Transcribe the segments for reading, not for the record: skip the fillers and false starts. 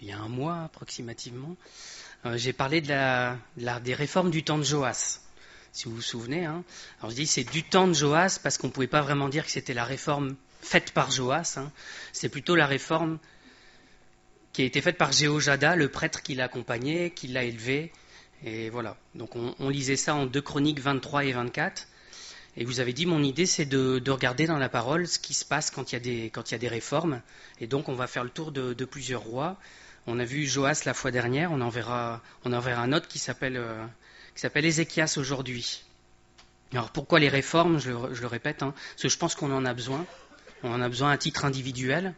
il y a un mois approximativement, j'ai parlé des réformes du temps de Joas, si vous vous souvenez. Hein. Alors je dis c'est du temps de Joas parce qu'on ne pouvait pas vraiment dire que c'était la réforme faite par Joas. Hein. C'est plutôt la réforme qui a été faite par Jéhojada, le prêtre qui l'a accompagné, qui l'a élevé. Et voilà. Donc on lisait ça en 2 Chroniques 23 et 24. Et vous avez dit, mon idée, c'est de regarder dans la parole ce qui se passe quand il y a des réformes. Et donc, on va faire le tour de plusieurs rois. On a vu Joas la fois dernière, on en verra un autre qui s'appelle Ézéchias aujourd'hui. Alors, pourquoi les réformes? Je le répète, hein, parce que je pense qu'on en a besoin. On en a besoin à titre individuel.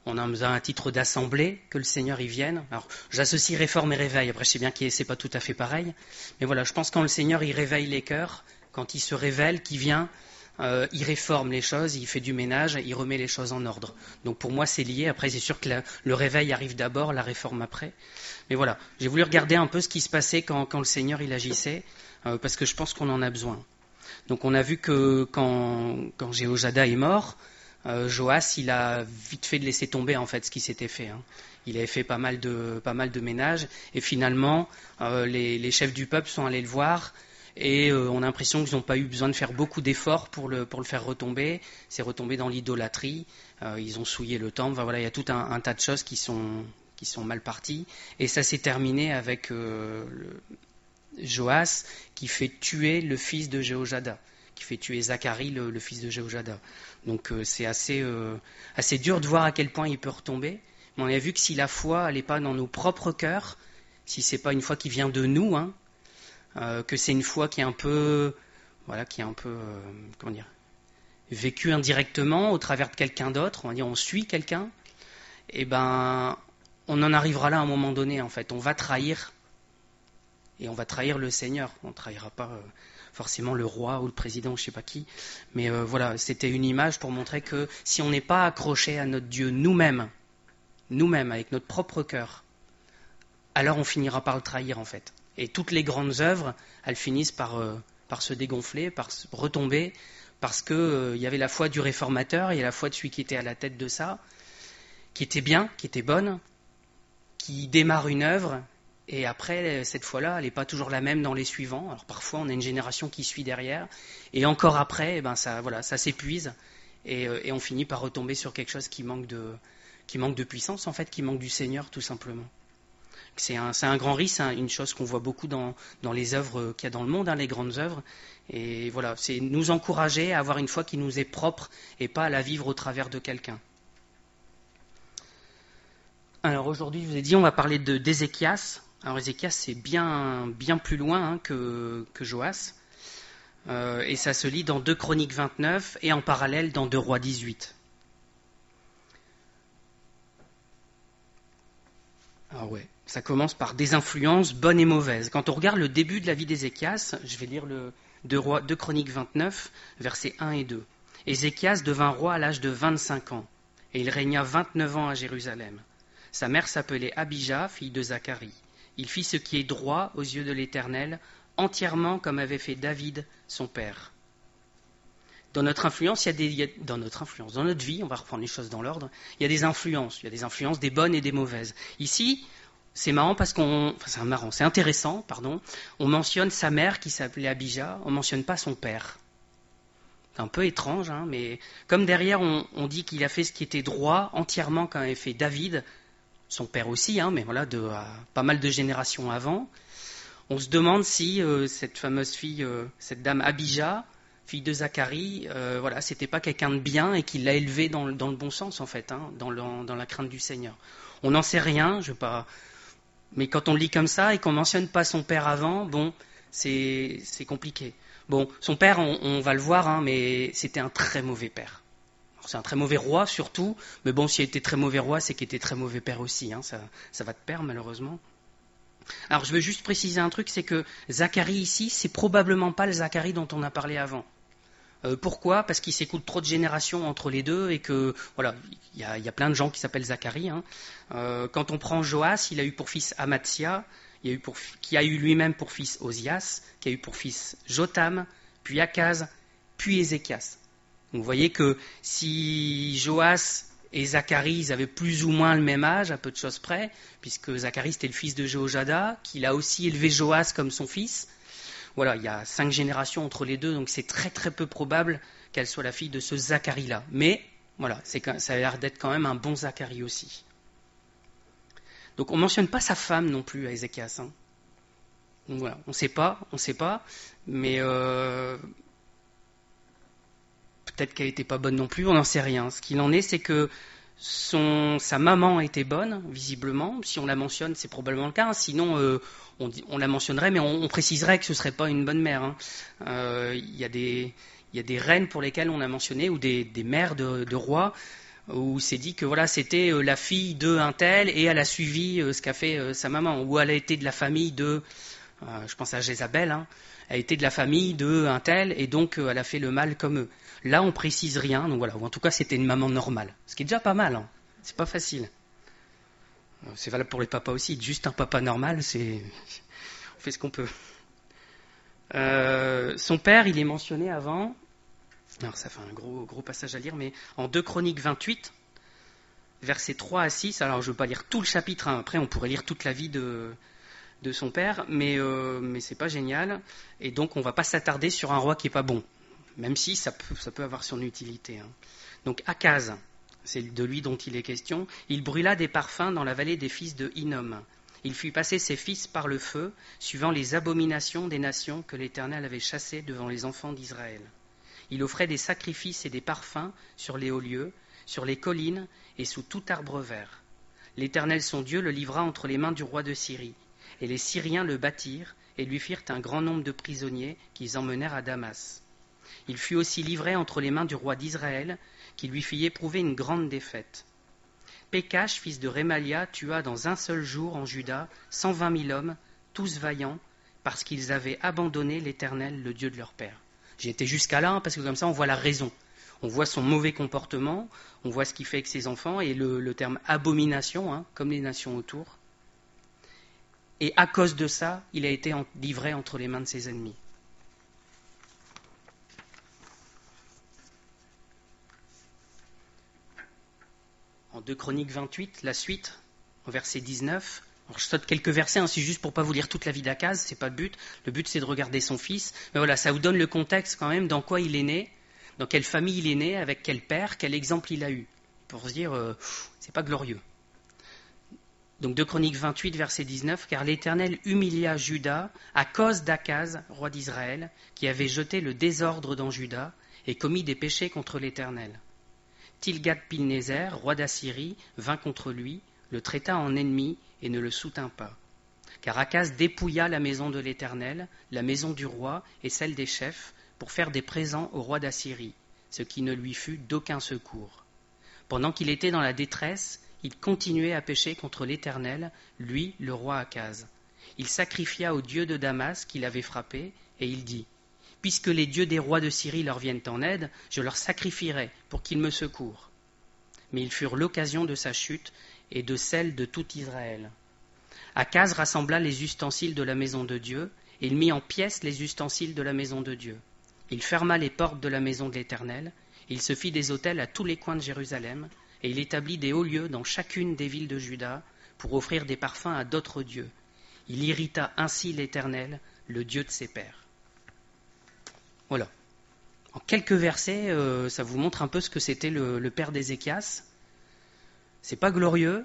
On a besoin à titre d'assemblée, que le Seigneur y vienne. Alors, j'associe réforme et réveil. Après, je sais bien que c'est pas tout à fait pareil. Mais voilà, je pense que quand le Seigneur y réveille les cœurs, quand il se révèle, qu'il vient, il réforme les choses, il fait du ménage, il remet les choses en ordre. Donc pour moi, c'est lié. Après, c'est sûr que le réveil arrive d'abord, la réforme après. Mais voilà, j'ai voulu regarder un peu ce qui se passait quand le Seigneur il agissait, parce que je pense qu'on en a besoin. Donc on a vu que quand Jéhojada est mort, Joas, il a vite fait de laisser tomber en fait ce qui s'était fait. Hein. Il avait fait pas mal de ménage, et finalement, les chefs du peuple sont allés le voir. Et on a l'impression qu'ils n'ont pas eu besoin de faire beaucoup d'efforts pour le faire retomber. C'est retombé dans l'idolâtrie. Ils ont souillé le temple. Enfin, voilà, il y a tout un tas de choses qui sont mal parties. Et ça s'est terminé avec Joas qui fait tuer le fils de Jéhojada, qui fait tuer Zacharie, le fils de Jéhojada. Donc c'est assez dur de voir à quel point il peut retomber. Mais on a vu que si la foi n'est pas dans nos propres cœurs, si c'est pas une foi qui vient de nous, hein, que c'est une foi qui est un peu, comment dire, vécue indirectement au travers de quelqu'un d'autre, on va dire on suit quelqu'un, et ben on en arrivera là à un moment donné en fait. On va trahir, et on va trahir le Seigneur. On ne trahira pas forcément le roi ou le président ou je ne sais pas qui, mais voilà, c'était une image pour montrer que si on n'est pas accroché à notre Dieu nous-mêmes, avec notre propre cœur, alors on finira par le trahir en fait. Et toutes les grandes œuvres, elles finissent par se dégonfler, par se retomber, parce qu'il y avait la foi du réformateur, il y a la foi de celui qui était à la tête de ça, qui était bien, qui était bonne, qui démarre une œuvre, et après, cette foi-là, elle n'est pas toujours la même dans les suivants. Alors parfois, on a une génération qui suit derrière, et encore après, ça s'épuise, et on finit par retomber sur quelque chose qui manque de puissance, en fait, qui manque du Seigneur, tout simplement. C'est un grand risque, hein, une chose qu'on voit beaucoup dans les œuvres qu'il y a dans le monde, hein, les grandes œuvres. Et voilà, c'est nous encourager à avoir une foi qui nous est propre et pas à la vivre au travers de quelqu'un. Alors aujourd'hui, je vous ai dit, on va parler d'Ézéchias. Alors Ézéchias, c'est bien plus loin hein, que Joas. Et ça se lit dans 2 Chroniques 29 et en parallèle dans 2 Rois 18. Ah ouais, ça commence par des influences bonnes et mauvaises. Quand on regarde le début de la vie d'Ézéchias, je vais lire le 2 Chroniques 29, versets 1 et 2. Ézéchias devint roi à l'âge de 25 ans, et il régna 29 ans à Jérusalem. Sa mère s'appelait Abijah, fille de Zacharie. Il fit ce qui est droit aux yeux de l'Éternel, entièrement comme avait fait David, son père. Dans notre influence, dans notre vie, on va reprendre les choses dans l'ordre, il y a des influences. Il y a des influences, des bonnes et des mauvaises. Ici, c'est marrant parce c'est intéressant, pardon. On mentionne sa mère qui s'appelait Abijah, on ne mentionne pas son père. C'est un peu étrange, hein, mais comme derrière on dit qu'il a fait ce qui était droit entièrement comme avait fait David, son père aussi, hein, mais voilà, pas mal de générations avant. On se demande si cette fameuse fille, cette dame Abijah, fille de Zacharie, c'était pas quelqu'un de bien et qui l'a élevé dans le bon sens en fait, hein, dans la crainte du Seigneur. On n'en sait rien, mais quand on le lit comme ça et qu'on mentionne pas son père avant, bon, c'est compliqué. Bon, son père, on va le voir, hein, mais c'était un très mauvais père. Alors, c'est un très mauvais roi surtout, mais bon, s'il était très mauvais roi, c'est qu'il était très mauvais père aussi, hein, ça va de pair malheureusement. Alors je veux juste préciser un truc, c'est que Zacharie ici, c'est probablement pas le Zacharie dont on a parlé avant. Pourquoi ? Parce qu'il s'écoule trop de générations entre les deux et que voilà, il y a plein de gens qui s'appellent Zacharie. Hein. Quand on prend Joas, il a eu pour fils Amatsia, qui a eu lui-même pour fils Osias, qui a eu pour fils Jotam, puis Akaz, puis Ézéchias. Donc vous voyez que si Joas et Zacharie, ils avaient plus ou moins le même âge, à peu de choses près, puisque Zacharie c'était le fils de Jéhojada, qu'il a aussi élevé Joas comme son fils. Voilà, il y a 5 générations entre les deux, donc c'est très très peu probable qu'elle soit la fille de ce Zacharie-là. Mais voilà, ça a l'air d'être quand même un bon Zacharie aussi. Donc on ne mentionne pas sa femme non plus à Ézéchias. Hein. Donc voilà, on ne sait pas, mais peut-être qu'elle n'était pas bonne non plus, on n'en sait rien. Ce qu'il en est, c'est que sa maman était bonne, visiblement. Si on la mentionne, c'est probablement le cas. Hein. Sinon, on la mentionnerait, mais on préciserait que ce ne serait pas une bonne mère. Hein. Il y a des reines pour lesquelles on a mentionné, ou des mères de rois, où c'est dit que voilà, c'était la fille d'un tel, et elle a suivi ce qu'a fait sa maman. Ou elle a été de la famille de, je pense à Jézabel, hein, elle a été de la famille d'un tel, et donc elle a fait le mal comme eux. Là, on précise rien, donc voilà. Ou en tout cas, c'était une maman normale. Ce qui est déjà pas mal, hein. C'est pas facile. C'est valable pour les papas aussi. Juste un papa normal, on fait ce qu'on peut. Son père, il est mentionné avant. Alors, ça fait un gros passage à lire, mais en 2 Chroniques 28, versets 3 à 6. Alors, je ne veux pas lire tout le chapitre. Hein. Après, on pourrait lire toute la vie de son père, mais c'est pas génial. Et donc, on va pas s'attarder sur un roi qui est pas bon. Même si ça peut avoir son utilité. Hein. Donc Akaz, c'est de lui dont il est question, il brûla des parfums dans la vallée des fils de Hinnom. Il fit passer ses fils par le feu, suivant les abominations des nations que l'Éternel avait chassées devant les enfants d'Israël. Il offrait des sacrifices et des parfums sur les hauts lieux, sur les collines et sous tout arbre vert. L'Éternel son Dieu le livra entre les mains du roi de Syrie, et les Syriens le battirent et lui firent un grand nombre de prisonniers qu'ils emmenèrent à Damas. Il fut aussi livré entre les mains du roi d'Israël, qui lui fit éprouver une grande défaite. Pécache, fils de Rémalia, tua dans un seul jour en Juda 120 000 hommes, tous vaillants, parce qu'ils avaient abandonné l'Éternel, le Dieu de leur père. J'ai été jusqu'à là, parce que comme ça on voit la raison. On voit son mauvais comportement, on voit ce qu'il fait avec ses enfants, et le terme abomination, hein, comme les nations autour. Et à cause de ça, il a été livré entre les mains de ses ennemis. En 2 Chroniques 28, la suite, au verset 19. Alors je saute quelques versets, hein, c'est juste pour ne pas vous lire toute la vie d'Akaz, c'est pas le but. Le but c'est de regarder son fils. Mais voilà, ça vous donne le contexte quand même dans quoi il est né, dans quelle famille il est né, avec quel père, quel exemple il a eu. Pour se dire, c'est pas glorieux. Donc 2 Chroniques 28, verset 19, car l'Éternel humilia Juda à cause d'Akaz, roi d'Israël, qui avait jeté le désordre dans Juda et commis des péchés contre l'Éternel. Tilgat-Pilnézer, roi d'Assyrie, vint contre lui, le traita en ennemi et ne le soutint pas. Car Akaz dépouilla la maison de l'Éternel, la maison du roi et celle des chefs, pour faire des présents au roi d'Assyrie, ce qui ne lui fut d'aucun secours. Pendant qu'il était dans la détresse, il continuait à pécher contre l'Éternel, lui, le roi Akaz. Il sacrifia au dieu de Damas qu'il avait frappé, et il dit « Puisque les dieux des rois de Syrie leur viennent en aide, je leur sacrifierai pour qu'ils me secourent. » Mais ils furent l'occasion de sa chute et de celle de tout Israël. Akaz rassembla les ustensiles de la maison de Dieu, et il mit en pièces les ustensiles de la maison de Dieu. Il ferma les portes de la maison de l'Éternel, il se fit des autels à tous les coins de Jérusalem, et il établit des hauts lieux dans chacune des villes de Juda pour offrir des parfums à d'autres dieux. Il irrita ainsi l'Éternel, le Dieu de ses pères. Voilà. En quelques versets, ça vous montre un peu ce que c'était le père d'Ézéchias. C'est pas glorieux,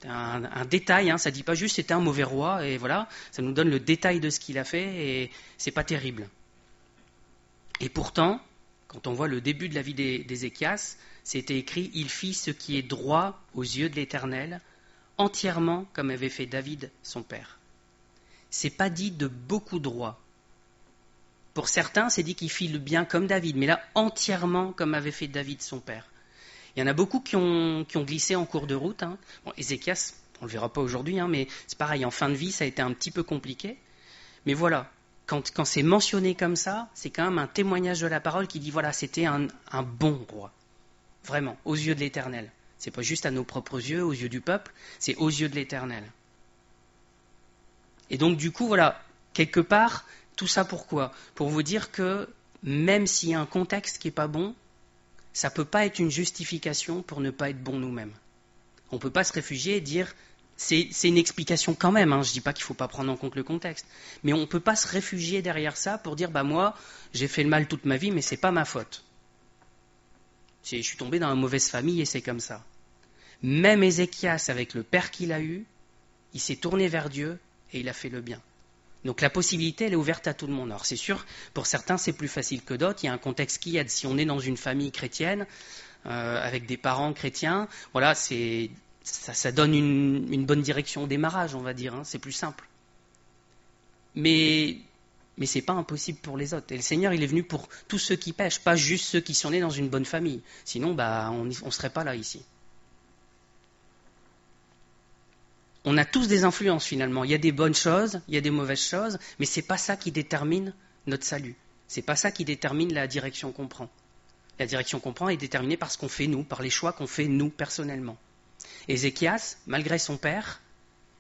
c'est un détail, hein, ça dit pas juste c'était un mauvais roi, et voilà, ça nous donne le détail de ce qu'il a fait, et c'est pas terrible. Et pourtant, quand on voit le début de la vie d'Ézéchias, c'était écrit « Il fit ce qui est droit aux yeux de l'Éternel, entièrement comme avait fait David son père ». C'est pas dit de beaucoup droit. Pour certains, c'est dit qu'il fit le bien comme David, mais là, entièrement comme avait fait David son père. Il y en a beaucoup qui ont glissé en cours de route. Hein. Bon, Ézéchias, on ne le verra pas aujourd'hui, hein, mais c'est pareil, en fin de vie, ça a été un petit peu compliqué. Mais voilà, quand c'est mentionné comme ça, c'est quand même un témoignage de la parole qui dit, voilà, c'était un bon roi. Vraiment, aux yeux de l'Éternel. C'est pas juste à nos propres yeux, aux yeux du peuple, c'est aux yeux de l'Éternel. Et donc, du coup, voilà, quelque part, tout ça pourquoi ? Pour vous dire que même s'il y a un contexte qui n'est pas bon, ça ne peut pas être une justification pour ne pas être bon nous-mêmes. On ne peut pas se réfugier et dire, c'est une explication quand même, je ne dis pas qu'il ne faut pas prendre en compte le contexte, mais on ne peut pas se réfugier derrière ça pour dire, moi, j'ai fait le mal toute ma vie, mais ce n'est pas ma faute. Je suis tombé dans une mauvaise famille et c'est comme ça. Même Ézéchias, avec le père qu'il a eu, il s'est tourné vers Dieu et il a fait le bien. Donc la possibilité, elle est ouverte à tout le monde. Alors c'est sûr, pour certains, c'est plus facile que d'autres. Il y a un contexte qui aide. Si on est dans une famille chrétienne, avec des parents chrétiens, voilà, ça donne une bonne direction au démarrage, on va dire. C'est plus simple. Mais ce n'est pas impossible pour les autres. Et le Seigneur, il est venu pour tous ceux qui pêchent, pas juste ceux qui sont nés dans une bonne famille. Sinon, on ne serait pas là ici. On a tous des influences finalement. Il y a des bonnes choses, il y a des mauvaises choses, mais ce n'est pas ça qui détermine notre salut. Ce n'est pas ça qui détermine la direction qu'on prend. La direction qu'on prend est déterminée par ce qu'on fait nous, par les choix qu'on fait nous personnellement. Ézéchias, malgré son père,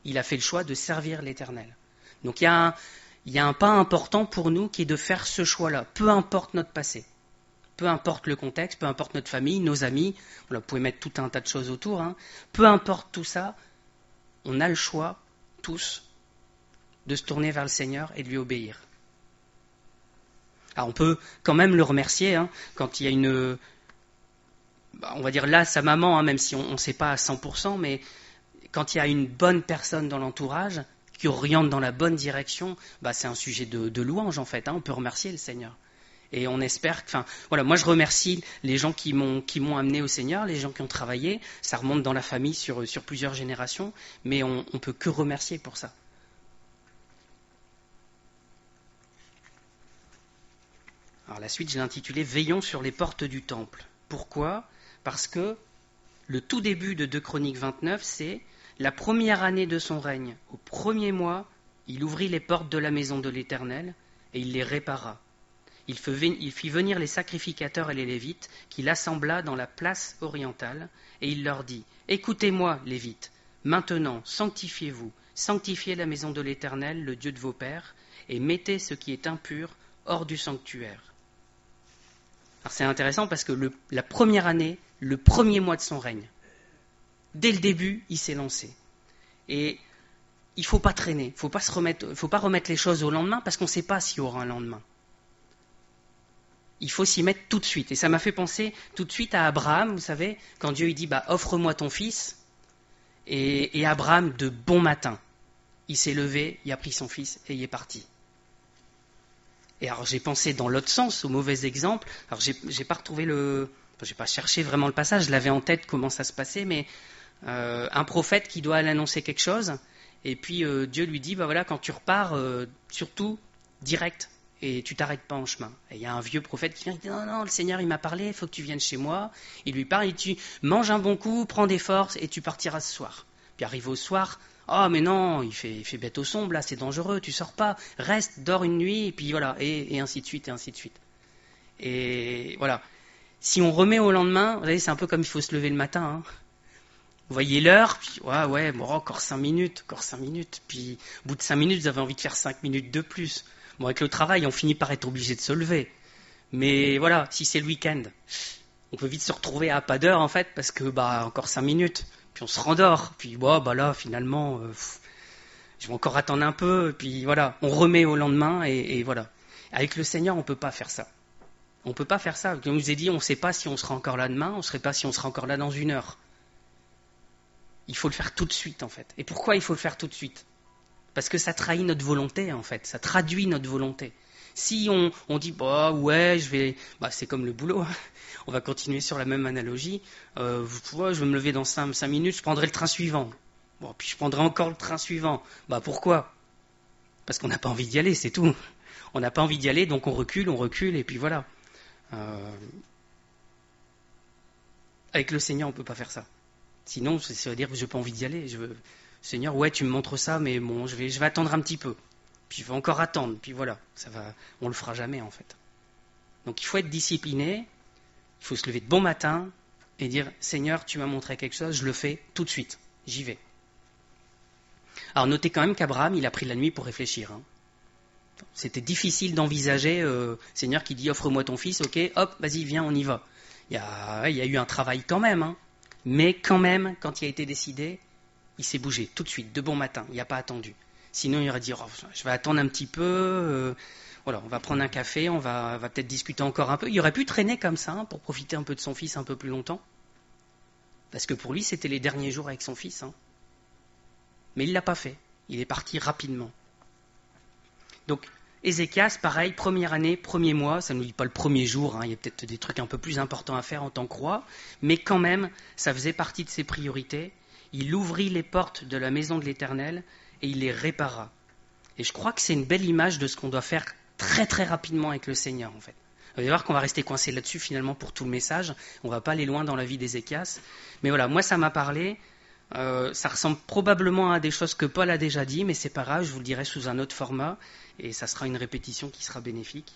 il a fait le choix de servir l'Éternel. Donc il y a un pas important pour nous qui est de faire ce choix-là, peu importe notre passé. Peu importe le contexte, peu importe notre famille, nos amis, vous pouvez mettre tout un tas de choses autour, peu importe tout ça, on a le choix, tous, de se tourner vers le Seigneur et de lui obéir. Alors on peut quand même le remercier quand il y a on va dire là, sa maman, même si on ne sait pas à 100%, mais quand il y a une bonne personne dans l'entourage qui oriente dans la bonne direction, c'est un sujet de louange en fait. On peut remercier le Seigneur. Et on espère moi je remercie les gens qui m'ont amené au Seigneur, les gens qui ont travaillé. Ça remonte dans la famille sur plusieurs générations, mais on ne peut que remercier pour ça. Alors la suite, je l'ai intitulée « Veillons sur les portes du temple ». Pourquoi ? Parce que le tout début de 2 Chroniques 29, c'est la première année de son règne. Au premier mois, il ouvrit les portes de la maison de l'Éternel et il les répara. Il fit venir les sacrificateurs et les Lévites, qu'il assembla dans la place orientale, et il leur dit « Écoutez-moi, Lévites, maintenant sanctifiez-vous, sanctifiez la maison de l'Éternel, le Dieu de vos pères, et mettez ce qui est impur hors du sanctuaire. » Alors c'est intéressant parce que la première année, le premier mois de son règne, dès le début, il s'est lancé. Et il ne faut pas traîner, il ne faut pas remettre les choses au lendemain parce qu'on ne sait pas s'il y aura un lendemain. Il faut s'y mettre tout de suite. Et ça m'a fait penser tout de suite à Abraham, vous savez, quand Dieu lui dit « offre-moi ton fils ». Et Abraham, de bon matin, il s'est levé, il a pris son fils et il est parti. Et alors j'ai pensé dans l'autre sens, au mauvais exemple. Alors j'ai pas retrouvé j'ai pas cherché vraiment le passage, je l'avais en tête comment ça se passait, mais un prophète qui doit aller annoncer quelque chose, et puis Dieu lui dit quand tu repars, surtout direct. Et tu t'arrêtes pas en chemin. Et il y a un vieux prophète qui vient et dit non, le Seigneur il m'a parlé, il faut que tu viennes chez moi. Il lui parle, il dit mange un bon coup, prends des forces et tu partiras ce soir. Puis arrivé au soir, mais non, il fait bête au sombre là, c'est dangereux, tu sors pas, reste, dors une nuit et puis voilà, et ainsi de suite et ainsi de suite. Et voilà. Si on remet au lendemain, vous savez, c'est un peu comme il faut se lever le matin. Vous voyez l'heure, puis encore 5 minutes, puis au bout de 5 minutes, vous avez envie de faire 5 minutes de plus. Bon, avec le travail, on finit par être obligé de se lever. Mais voilà, si c'est le week-end, on peut vite se retrouver à pas d'heure, en fait, parce que, encore 5 minutes. Puis on se rendort. Puis, là, finalement, je vais encore attendre un peu. Puis voilà, on remet au lendemain et voilà. Avec le Seigneur, on ne peut pas faire ça. On ne peut pas faire ça. Comme je vous ai dit, on ne sait pas si on sera encore là demain, on ne sait pas si on sera encore là dans 1 heure. Il faut le faire tout de suite, en fait. Et pourquoi il faut le faire tout de suite ? Parce que ça trahit notre volonté, en fait. Ça traduit notre volonté. Si on dit, je vais... c'est comme le boulot. On va continuer sur la même analogie. Je vais me lever dans 5 minutes, je prendrai le train suivant. Puis je prendrai encore le train suivant. Pourquoi ? Parce qu'on n'a pas envie d'y aller, c'est tout. On n'a pas envie d'y aller, donc on recule, et puis voilà. Avec le Seigneur, on ne peut pas faire ça. Sinon, ça veut dire que je n'ai pas envie d'y aller. Seigneur, tu me montres ça, mais bon, je vais attendre un petit peu. Puis je vais encore attendre, puis voilà. On ne le fera jamais, en fait. Donc il faut être discipliné, il faut se lever de bon matin et dire, Seigneur, tu m'as montré quelque chose, je le fais tout de suite, j'y vais. Alors notez quand même qu'Abraham, il a pris la nuit pour réfléchir. C'était difficile d'envisager, Seigneur qui dit, offre-moi ton fils, ok, hop, vas-y, viens, on y va. Il y a eu un travail quand même, hein. Mais quand même, quand il a été décidé, il s'est bougé tout de suite, de bon matin. Il n'a pas attendu. Sinon, il aurait dit, oh, je vais attendre un petit peu. Voilà, on va prendre un café, on va peut-être discuter encore un peu. Il aurait pu traîner comme ça, hein, pour profiter un peu de son fils un peu plus longtemps. Parce que pour lui, c'était les derniers jours avec son fils, hein. Mais il ne l'a pas fait. Il est parti rapidement. Donc, Ézéchias, pareil, première année, premier mois, ça ne nous dit pas le premier jour, hein, il y a peut-être des trucs un peu plus importants à faire en tant que roi, mais quand même, ça faisait partie de ses priorités. Il ouvrit les portes de la maison de l'Éternel et il les répara. Et je crois que c'est une belle image de ce qu'on doit faire très très rapidement avec le Seigneur, en fait. Vous allez voir qu'on va rester coincé là-dessus finalement pour tout le message. On ne va pas aller loin dans la vie d'Ézéchias. Mais voilà, moi ça m'a parlé. Ça ressemble probablement à des choses que Paul a déjà dit, mais c'est pas grave, je vous le dirai sous un autre format, et ça sera une répétition qui sera bénéfique.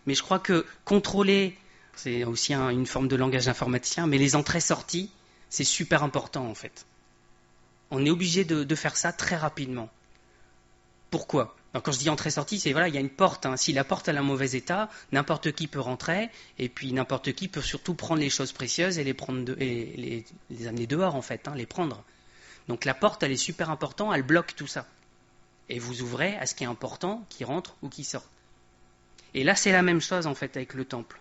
Mais je crois que contrôler, c'est aussi une forme de langage informaticien, mais les entrées-sorties, c'est super important en fait. On est obligé de faire ça très rapidement. Pourquoi ? Alors quand je dis entrée-sortie, c'est voilà, il y a une porte. Hein. Si la porte est en mauvais état, n'importe qui peut rentrer, et puis n'importe qui peut surtout prendre les choses précieuses et les amener dehors en fait, hein, les prendre. Donc la porte, elle est super importante, elle bloque tout ça. Et vous ouvrez à ce qui est important, qui rentre ou qui sort. Et là, c'est la même chose en fait avec le temple.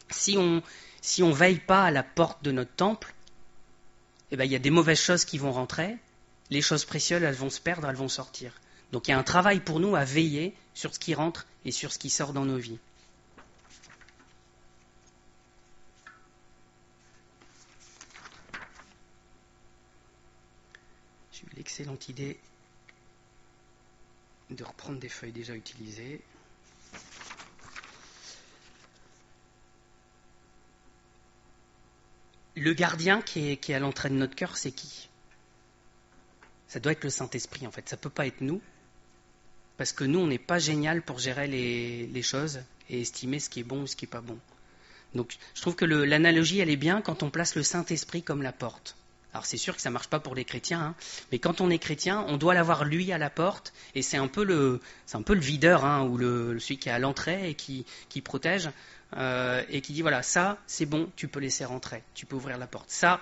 Si on veille pas à la porte de notre temple, eh ben, il y a des mauvaises choses qui vont rentrer, les choses précieuses, elles vont se perdre, elles vont sortir. Donc il y a un travail pour nous à veiller sur ce qui rentre et sur ce qui sort dans nos vies. J'ai eu l'excellente idée de reprendre des feuilles déjà utilisées. Le gardien qui est à l'entrée de notre cœur, c'est qui ? Ça doit être le Saint-Esprit en fait, ça ne peut pas être nous. Parce que nous, on n'est pas génial pour gérer les choses et estimer ce qui est bon ou ce qui n'est pas bon. Donc, je trouve que l'analogie, elle est bien quand on place le Saint-Esprit comme la porte. Alors, c'est sûr que ça ne marche pas pour les chrétiens, hein, mais quand on est chrétien, on doit l'avoir lui à la porte, et c'est un peu le videur, hein, ou celui qui est à l'entrée et qui protège, et qui dit, voilà, ça, c'est bon, tu peux laisser rentrer, tu peux ouvrir la porte. Ça,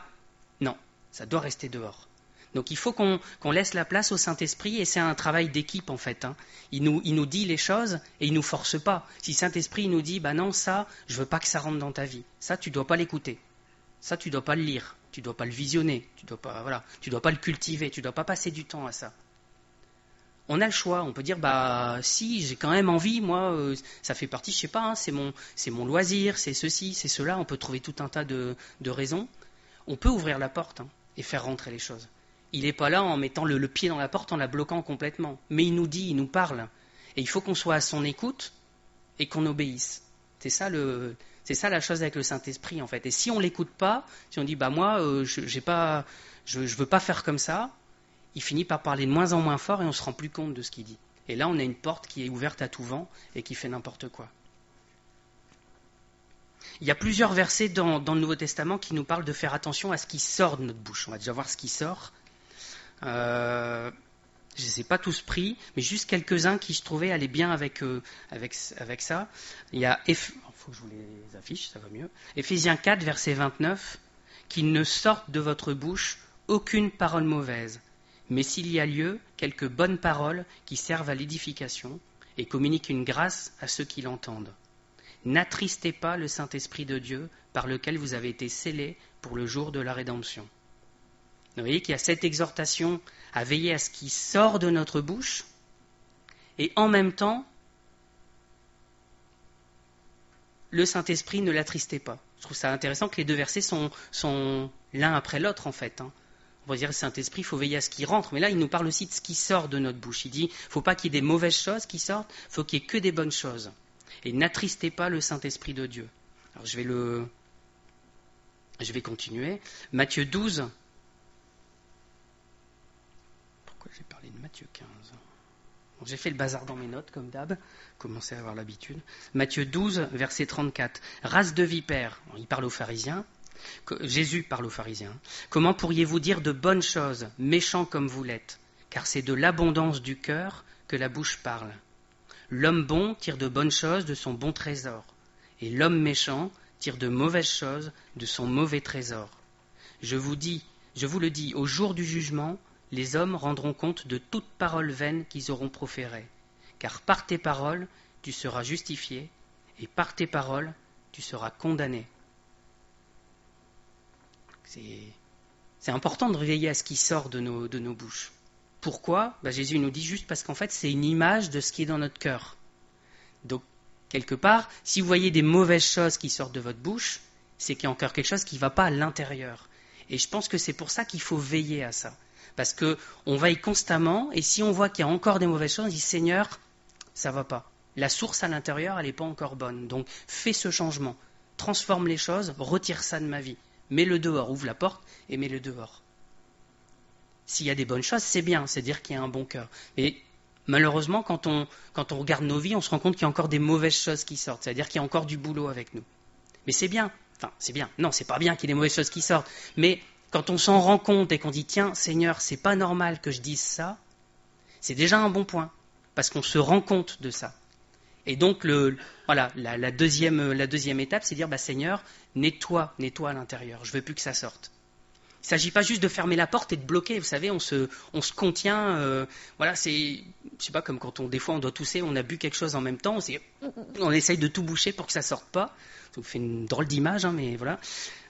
non, ça doit rester dehors. Donc il faut qu'on laisse la place au Saint-Esprit, et c'est un travail d'équipe en fait. Hein. Il nous dit les choses et il ne nous force pas. Si Saint-Esprit nous dit, bah non, ça, je veux pas que ça rentre dans ta vie. Ça, tu ne dois pas l'écouter. Ça, tu ne dois pas le lire. Tu ne dois pas le visionner. Tu dois pas le cultiver. Tu ne dois pas passer du temps à ça. On a le choix. On peut dire, bah si, j'ai quand même envie, moi, ça fait partie, je sais pas, hein, c'est mon loisir, c'est ceci, c'est cela. On peut trouver tout un tas de raisons. On peut ouvrir la porte, hein, et faire rentrer les choses. Il n'est pas là en mettant le pied dans la porte, en la bloquant complètement. Mais il nous dit, il nous parle. Et il faut qu'on soit à son écoute et qu'on obéisse. C'est ça la chose avec le Saint-Esprit, en fait. Et si on ne l'écoute pas, si on dit, bah moi, je veux pas faire comme ça, il finit par parler de moins en moins fort et on ne se rend plus compte de ce qu'il dit. Et là, on a une porte qui est ouverte à tout vent et qui fait n'importe quoi. Il y a plusieurs versets dans le Nouveau Testament qui nous parlent de faire attention à ce qui sort de notre bouche. On va déjà voir ce qui sort. Je ne les ai pas tous pris, mais juste quelques-uns qui je trouvais allaient bien avec ça. Il y a, il faut que je vous les affiche, ça va mieux. Éphésiens 4, verset 29, qu'il ne sorte de votre bouche aucune parole mauvaise, mais s'il y a lieu, quelques bonnes paroles qui servent à l'édification et communiquent une grâce à ceux qui l'entendent. N'attristez pas le Saint-Esprit de Dieu par lequel vous avez été scellés pour le jour de la rédemption. Vous voyez qu'il y a cette exhortation à veiller à ce qui sort de notre bouche, et en même temps, le Saint-Esprit ne l'attristez pas. Je trouve ça intéressant que les deux versets sont l'un après l'autre, en fait. Hein. On va dire, le Saint-Esprit, il faut veiller à ce qui rentre, mais là, il nous parle aussi de ce qui sort de notre bouche. Il dit, il ne faut pas qu'il y ait des mauvaises choses qui sortent, il faut qu'il n'y ait que des bonnes choses. Et n'attristez pas le Saint-Esprit de Dieu. Alors, je vais continuer. Matthieu 12... Pourquoi j'ai parlé de Matthieu 15 ? Bon, j'ai fait le bazar dans mes notes, comme d'hab. Commencez à avoir l'habitude. Matthieu 12, verset 34. Race de vipères. Il parle aux pharisiens. Jésus parle aux pharisiens. Comment pourriez-vous dire de bonnes choses, méchants comme vous l'êtes ? Car c'est de l'abondance du cœur que la bouche parle. L'homme bon tire de bonnes choses de son bon trésor. Et l'homme méchant tire de mauvaises choses de son mauvais trésor. Je vous le dis, au jour du jugement, les hommes rendront compte de toute parole vaine qu'ils auront proférée. Car par tes paroles, tu seras justifié, et par tes paroles, tu seras condamné. C'est important de veiller à ce qui sort de nos bouches. Pourquoi ? Jésus nous dit juste parce qu'en fait, c'est une image de ce qui est dans notre cœur. Donc, quelque part, si vous voyez des mauvaises choses qui sortent de votre bouche, c'est qu'il y a encore quelque chose qui ne va pas à l'intérieur. Et je pense que c'est pour ça qu'il faut veiller à ça. Parce qu'on veille constamment, et si on voit qu'il y a encore des mauvaises choses, on dit « Seigneur, ça ne va pas. La source à l'intérieur, elle n'est pas encore bonne. Donc, fais ce changement. Transforme les choses, retire ça de ma vie. Mets-le dehors, ouvre la porte et mets-le dehors. » S'il y a des bonnes choses, c'est bien, c'est-à-dire qu'il y a un bon cœur. Mais malheureusement, quand on regarde nos vies, on se rend compte qu'il y a encore des mauvaises choses qui sortent, c'est-à-dire qu'il y a encore du boulot avec nous. Mais c'est bien, non, c'est pas bien qu'il y ait des mauvaises choses qui sortent, mais quand on s'en rend compte et qu'on dit « Tiens, Seigneur, c'est pas normal que je dise ça », c'est déjà un bon point, parce qu'on se rend compte de ça. Et donc, la deuxième étape, c'est dire « Seigneur, nettoie à l'intérieur, je veux plus que ça sorte ». Il ne s'agit pas juste de fermer la porte et de bloquer, vous savez, on se contient, je sais pas, comme quand des fois on doit tousser, on a bu quelque chose en même temps, on essaye de tout boucher pour que ça sorte pas, ça vous fait une drôle d'image, mais voilà.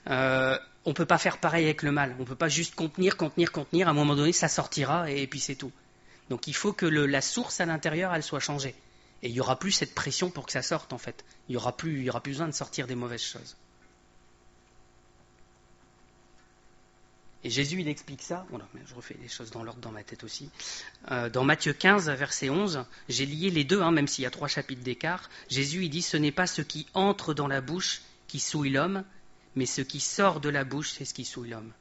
On ne peut pas faire pareil avec le mal, on ne peut pas juste contenir, à un moment donné ça sortira et puis c'est tout. Donc il faut que la source à l'intérieur, elle soit changée. Et il n'y aura plus cette pression pour que ça sorte en fait, il n'y aura plus besoin de sortir des mauvaises choses. Et Jésus, il explique ça, je refais les choses dans l'ordre dans ma tête aussi, dans Matthieu 15, verset 11, j'ai lié les deux, même s'il y a 3 chapitres d'écart, Jésus, il dit, ce n'est pas ce qui entre dans la bouche qui souille l'homme, mais ce qui sort de la bouche, c'est ce qui souille l'homme.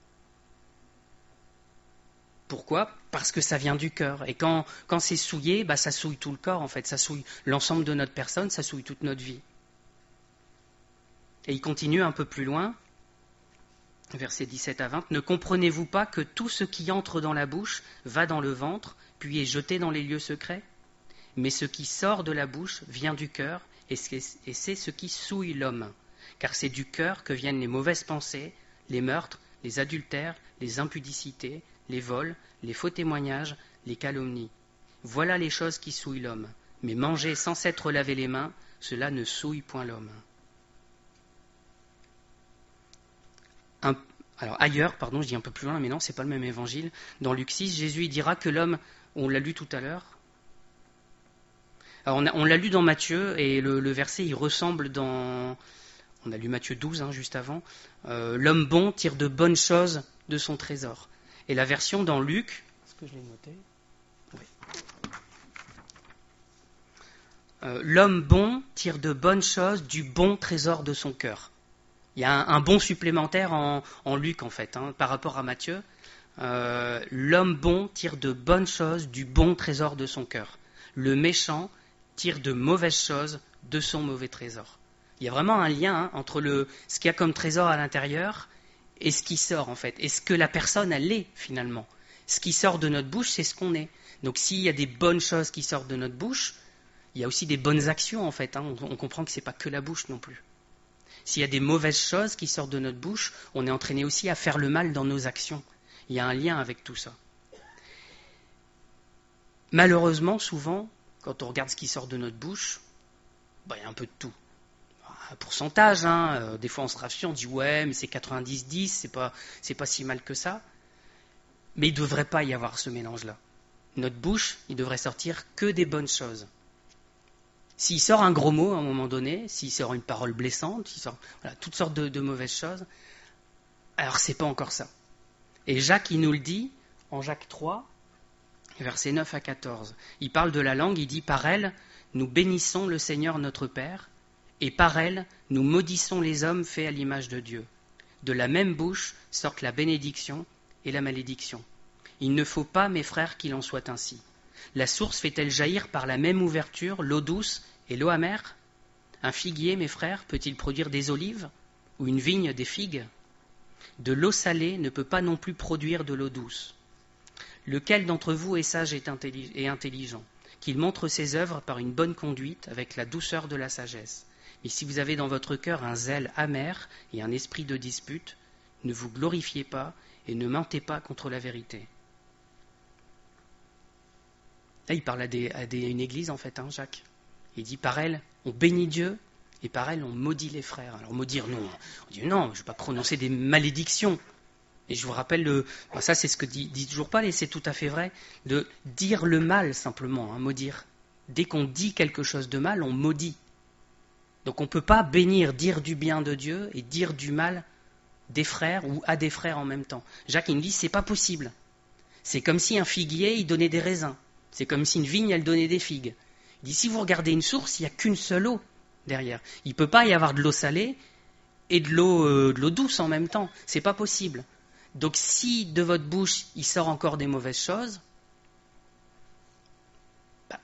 Pourquoi ? Parce que ça vient du cœur, et quand c'est souillé, ça souille tout le corps en fait, ça souille l'ensemble de notre personne, ça souille toute notre vie. Et il continue un peu plus loin, versets 17 à 20, « Ne comprenez-vous pas que tout ce qui entre dans la bouche va dans le ventre, puis est jeté dans les lieux secrets ? Mais ce qui sort de la bouche vient du cœur, et c'est ce qui souille l'homme. Car c'est du cœur que viennent les mauvaises pensées, les meurtres, les adultères, les impudicités, les vols, les faux témoignages, les calomnies. Voilà les choses qui souillent l'homme. Mais manger sans s'être lavé les mains, cela ne souille point l'homme. » Alors ailleurs, je dis un peu plus loin, mais non, c'est pas le même évangile. Dans Luc 6, Jésus il dira que l'homme, on l'a lu tout à l'heure. Alors on l'a lu dans Matthieu, et le verset il ressemble on a lu Matthieu 12 juste avant. L'homme bon tire de bonnes choses de son trésor. Et la version dans Luc, est-ce que je l'ai noté ? Oui. L'homme bon tire de bonnes choses du bon trésor de son cœur. Il y a un bon supplémentaire en Luc, en fait, par rapport à Matthieu. L'homme bon tire de bonnes choses du bon trésor de son cœur. Le méchant tire de mauvaises choses de son mauvais trésor. Il y a vraiment un lien entre ce qu'il y a comme trésor à l'intérieur et ce qui sort, en fait. Et ce que la personne, elle est, finalement. Ce qui sort de notre bouche, c'est ce qu'on est. Donc s'il y a des bonnes choses qui sortent de notre bouche, il y a aussi des bonnes actions, en fait. On comprend que ce n'est pas que la bouche non plus. S'il y a des mauvaises choses qui sortent de notre bouche, on est entraîné aussi à faire le mal dans nos actions. Il y a un lien avec tout ça. Malheureusement, souvent, quand on regarde ce qui sort de notre bouche, il y a un peu de tout. Un pourcentage, des fois on se rassure, on dit ouais, mais c'est 90-10, c'est pas si mal que ça. Mais il ne devrait pas y avoir ce mélange-là. Notre bouche, il devrait sortir que des bonnes choses. S'il sort un gros mot à un moment donné, s'il sort une parole blessante, s'il sort toutes sortes de mauvaises choses, alors c'est pas encore ça. Et Jacques, il nous le dit en Jacques 3, versets 9 à 14. Il parle de la langue, il dit « Par elle, nous bénissons le Seigneur notre Père, et par elle, nous maudissons les hommes faits à l'image de Dieu. De la même bouche sortent la bénédiction et la malédiction. Il ne faut pas, mes frères, qu'il en soit ainsi. La source fait-elle jaillir par la même ouverture l'eau douce et l'eau amère ? Un figuier, mes frères, peut-il produire des olives ou une vigne des figues ? De l'eau salée ne peut pas non plus produire de l'eau douce. Lequel d'entre vous est sage et intelligent, qu'il montre ses œuvres par une bonne conduite avec la douceur de la sagesse. Mais si vous avez dans votre cœur un zèle amer et un esprit de dispute, ne vous glorifiez pas et ne mentez pas contre la vérité. Là, il parle à une église, en fait, hein, Jacques. Il dit, par elle, on bénit Dieu, et par elle, on maudit les frères. Alors, maudire, non. On dit, non, je ne vais pas prononcer des malédictions. Et je vous rappelle, ça c'est ce que dit toujours Paul, et c'est tout à fait vrai, de dire le mal, simplement, hein, maudire. Dès qu'on dit quelque chose de mal, on maudit. Donc on ne peut pas bénir, dire du bien de Dieu, et dire du mal des frères ou à des frères en même temps. Jacques, il me dit, c'est pas possible. C'est comme si un figuier, il donnait des raisins. C'est comme si une vigne, elle donnait des figues. Il dit, si vous regardez une source, il n'y a qu'une seule eau derrière. Il ne peut pas y avoir de l'eau salée et de l'eau douce en même temps. C'est pas possible. Donc si de votre bouche, il sort encore des mauvaises choses,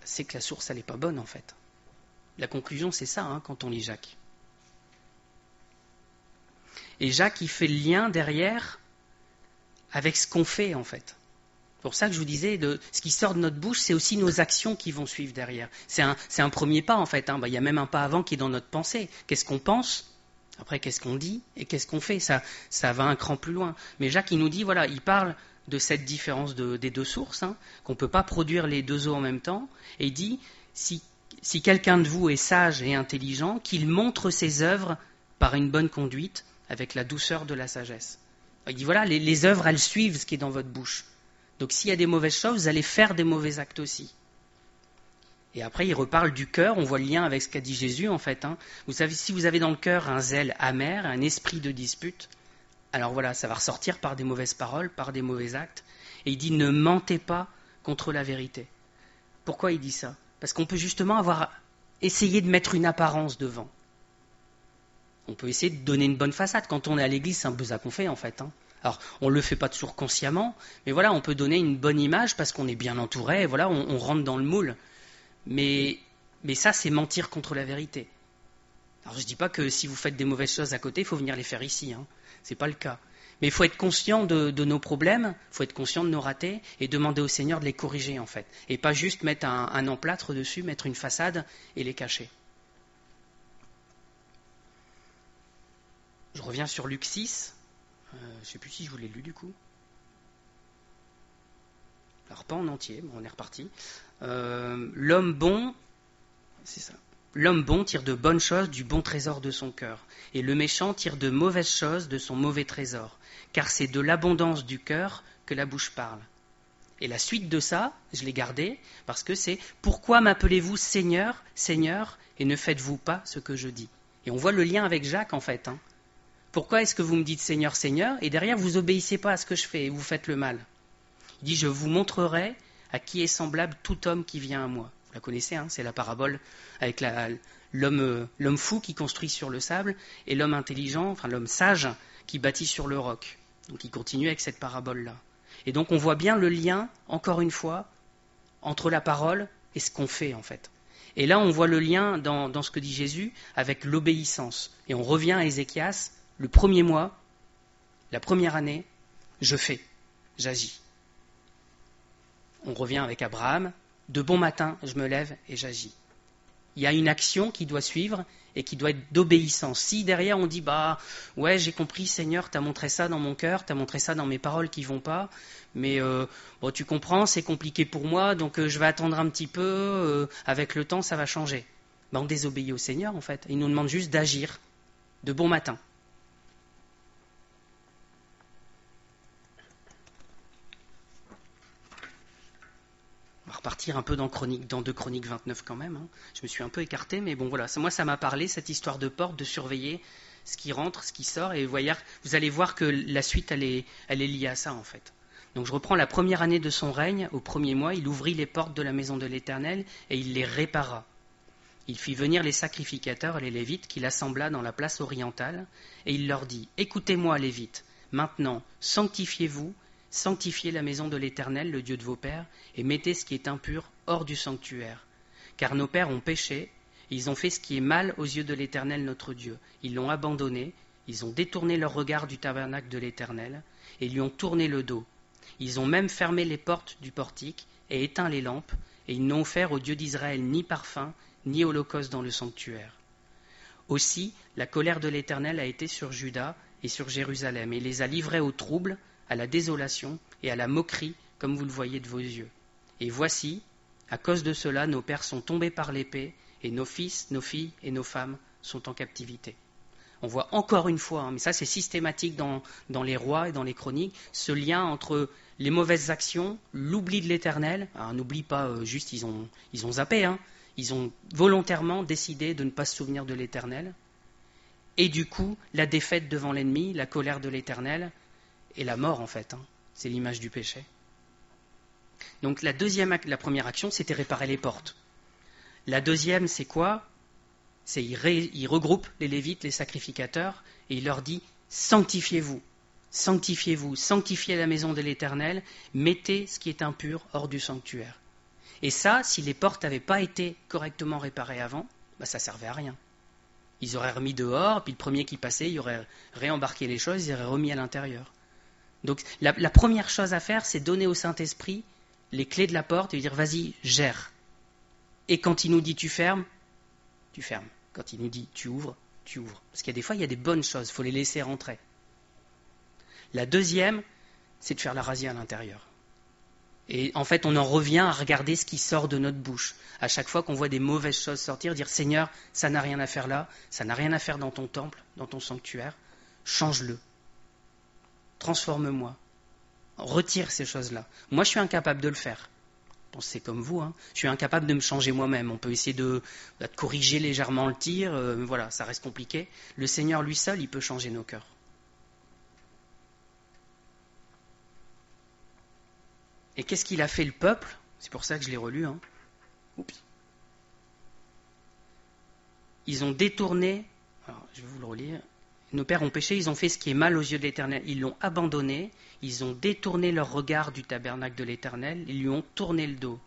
c'est que la source, elle n'est pas bonne en fait. La conclusion, c'est ça, hein, quand on lit Jacques. Et Jacques, il fait le lien derrière avec ce qu'on fait en fait. C'est pour ça que je vous disais, ce qui sort de notre bouche, c'est aussi nos actions qui vont suivre derrière. C'est un premier pas en fait. Hein. Il y a même un pas avant qui est dans notre pensée. Qu'est-ce qu'on pense ? Après, qu'est-ce qu'on dit et qu'est-ce qu'on fait ? Ça va un cran plus loin. Mais Jacques, il nous dit, voilà, il parle de cette différence des deux sources, hein, qu'on ne peut pas produire les deux eaux en même temps. Et il dit, si quelqu'un de vous est sage et intelligent, qu'il montre ses œuvres par une bonne conduite, avec la douceur de la sagesse. Il dit, voilà, les œuvres, elles suivent ce qui est dans votre bouche. Donc s'il y a des mauvaises choses, vous allez faire des mauvais actes aussi. Et après, il reparle du cœur, on voit le lien avec ce qu'a dit Jésus en fait. Hein. Vous savez, si vous avez dans le cœur un zèle amer, un esprit de dispute, alors voilà, ça va ressortir par des mauvaises paroles, par des mauvais actes. Et il dit, ne mentez pas contre la vérité. Pourquoi il dit ça ? Parce qu'on peut justement essayer de mettre une apparence devant. On peut essayer de donner une bonne façade. Quand on est à l'église, c'est un peu ça qu'on fait en fait. Hein. Alors, on ne le fait pas toujours consciemment, mais voilà, on peut donner une bonne image parce qu'on est bien entouré, et voilà, on rentre dans le moule. Mais ça, c'est mentir contre la vérité. Alors, je ne dis pas que si vous faites des mauvaises choses à côté, il faut venir les faire ici. Hein. Ce n'est pas le cas. Mais il faut être conscient de nos problèmes, il faut être conscient de nos ratés et demander au Seigneur de les corriger, en fait. Et pas juste mettre un emplâtre dessus, mettre une façade et les cacher. Je reviens sur Luc 6. Je ne sais plus si je vous l'ai lu du coup. Alors pas en entier, bon, on est reparti. L'homme bon, c'est ça. L'homme bon tire de bonnes choses du bon trésor de son cœur, et le méchant tire de mauvaises choses de son mauvais trésor, car c'est de l'abondance du cœur que la bouche parle. Et la suite de ça, je l'ai gardé, parce que c'est « Pourquoi m'appelez-vous Seigneur, Seigneur, et ne faites-vous pas ce que je dis ?» Et on voit le lien avec Jacques en fait. Hein. Pourquoi est-ce que vous me dites Seigneur, Seigneur, et derrière vous obéissez pas à ce que je fais et vous faites le mal ? Il dit, je vous montrerai à qui est semblable tout homme qui vient à moi. Vous la connaissez, hein, c'est la parabole avec l'homme fou qui construit sur le sable et l'homme intelligent, enfin l'homme sage qui bâtit sur le roc. Donc il continue avec cette parabole-là. Et donc on voit bien le lien, encore une fois, entre la parole et ce qu'on fait en fait. Et là on voit le lien dans ce que dit Jésus avec l'obéissance. Et on revient à Ézéchias, le premier mois, la première année, je fais, j'agis. On revient avec Abraham, de bon matin, je me lève et j'agis. Il y a une action qui doit suivre et qui doit être d'obéissance. Si derrière on dit, ouais, j'ai compris Seigneur, tu as montré ça dans mon cœur, tu as montré ça dans mes paroles qui vont pas, mais tu comprends, c'est compliqué pour moi, donc je vais attendre un petit peu, avec le temps ça va changer. On désobéit au Seigneur en fait, il nous demande juste d'agir, de bon matin. On va repartir un peu dans 2 Chroniques 29 quand même. Hein. Je me suis un peu écarté, mais bon voilà, moi ça m'a parlé, cette histoire de porte, de surveiller ce qui rentre, ce qui sort, et vous allez voir que la suite, elle est liée à ça en fait. Donc je reprends la première année de son règne, au premier mois, il ouvrit les portes de la maison de l'Éternel, et il les répara. Il fit venir les sacrificateurs et les Lévites qu'il assembla dans la place orientale, et il leur dit, « Écoutez-moi, Lévites, maintenant, sanctifiez-vous, sanctifiez la maison de l'Éternel, le Dieu de vos pères, et mettez ce qui est impur hors du sanctuaire. Car nos pères ont péché, ils ont fait ce qui est mal aux yeux de l'Éternel notre Dieu. Ils l'ont abandonné, ils ont détourné leur regard du tabernacle de l'Éternel, et lui ont tourné le dos. Ils ont même fermé les portes du portique, et éteint les lampes, et ils n'ont offert au Dieu d'Israël ni parfum, ni holocauste dans le sanctuaire. Aussi, la colère de l'Éternel a été sur Juda et sur Jérusalem, et les a livrés au trouble, à la désolation et à la moquerie, comme vous le voyez de vos yeux. Et voici, à cause de cela, nos pères sont tombés par l'épée, et nos fils, nos filles et nos femmes sont en captivité. On voit encore une fois, mais ça c'est systématique dans les rois et dans les chroniques, ce lien entre les mauvaises actions, l'oubli de l'Éternel. Alors n'oublie pas juste ils ont zappé, ils ont volontairement décidé de ne pas se souvenir de l'Éternel. Et du coup, la défaite devant l'ennemi, la colère de l'Éternel et la mort en fait. C'est l'image du péché. Donc la première action, c'était réparer les portes. La deuxième, c'est quoi ? C'est il regroupe les Lévites, les sacrificateurs, et il leur dit « Sanctifiez-vous, sanctifiez-vous, sanctifiez la maison de l'Éternel, mettez ce qui est impur hors du sanctuaire. » Et ça, si les portes n'avaient pas été correctement réparées avant, ça ne servait à rien. Ils auraient remis dehors, puis le premier qui passait, il aurait réembarqué les choses, ils auraient remis à l'intérieur. Donc la première chose à faire, c'est donner au Saint-Esprit les clés de la porte et lui dire « Vas-y, gère. » Et quand il nous dit « Tu fermes », tu fermes. Quand il nous dit « Tu ouvres », tu ouvres. Parce qu'il y a des fois, il y a des bonnes choses, il faut les laisser rentrer. La deuxième, c'est de faire la razzia à l'intérieur. Et en fait, on en revient à regarder ce qui sort de notre bouche. À chaque fois qu'on voit des mauvaises choses sortir, dire « Seigneur, ça n'a rien à faire là, ça n'a rien à faire dans ton temple, dans ton sanctuaire, change-le. Transforme-moi. Retire ces choses-là. » Moi, je suis incapable de le faire. C'est comme vous, je suis incapable de me changer moi-même. On peut essayer de corriger légèrement le tir, voilà, ça reste compliqué. Le Seigneur, lui seul, il peut changer nos cœurs. Et qu'est-ce qu'il a fait le peuple ? C'est pour ça que je l'ai relu. Oups. Ils ont détourné, alors je vais vous le relire. Nos pères ont péché, ils ont fait ce qui est mal aux yeux de l'Éternel. Ils l'ont abandonné, ils ont détourné leur regard du tabernacle de l'Éternel, ils lui ont tourné le dos.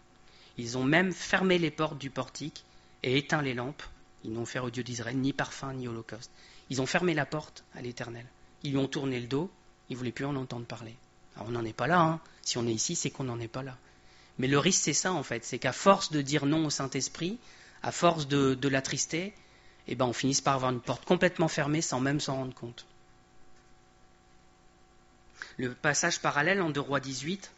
Ils ont même fermé les portes du portique et éteint les lampes. Ils n'ont fait au Dieu d'Israël ni parfum ni holocauste. Ils ont fermé la porte à l'Éternel. Ils lui ont tourné le dos, ils ne voulaient plus en entendre parler. Alors on n'en est pas là, Si on est ici, c'est qu'on n'en est pas là. Mais le risque, c'est ça en fait, c'est qu'à force de dire non au Saint-Esprit, à force de l'attrister, on finisse par avoir une porte complètement fermée sans même s'en rendre compte. Le passage parallèle en 2 Rois 18,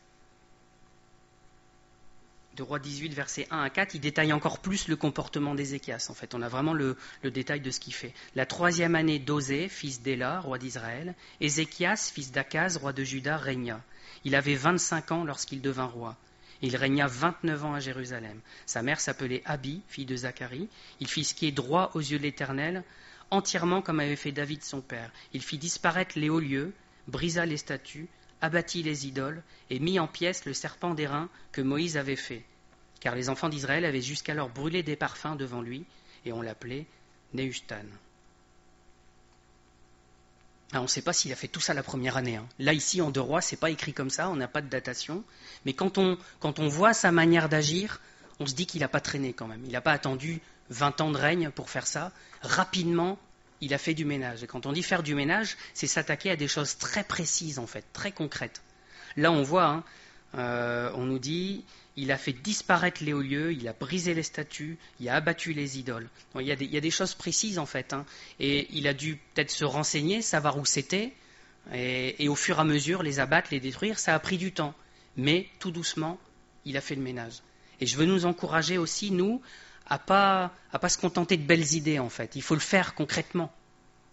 versets 1 à 4, il détaille encore plus le comportement d'Ézéchias. En fait, on a vraiment le détail de ce qu'il fait. La 3e année d'Osée, fils d'Éla, roi d'Israël, Ézéchias, fils d'Akaz, roi de Juda, régna. Il avait 25 ans lorsqu'il devint roi. Il régna 29 ans à Jérusalem. Sa mère s'appelait Abi, fille de Zacharie. Il fit ce qui est droit aux yeux de l'Éternel, entièrement comme avait fait David son père. Il fit disparaître les hauts lieux, brisa les statues, abattit les idoles et mit en pièces le serpent d'airain que Moïse avait fait. Car les enfants d'Israël avaient jusqu'alors brûlé des parfums devant lui, et on l'appelait Nehushtan. Alors, on ne sait pas s'il a fait tout ça la première année. Là, ici, en 2 Rois, c'est pas écrit comme ça, on n'a pas de datation. Mais quand on voit sa manière d'agir, on se dit qu'il n'a pas traîné quand même. Il n'a pas attendu 20 ans de règne pour faire ça. Rapidement, il a fait du ménage. Et quand on dit faire du ménage, c'est s'attaquer à des choses très précises, en fait, très concrètes. Là, on voit, on nous dit, il a fait disparaître les hauts lieux, il a brisé les statues, il a abattu les idoles. Donc, il y a des choses précises, en fait. Et il a dû peut-être se renseigner, savoir où c'était, et au fur et à mesure, les abattre, les détruire. Ça a pris du temps. Mais, tout doucement, il a fait le ménage. Et je veux nous encourager aussi, nous, à pas se contenter de belles idées, en fait. Il faut le faire concrètement.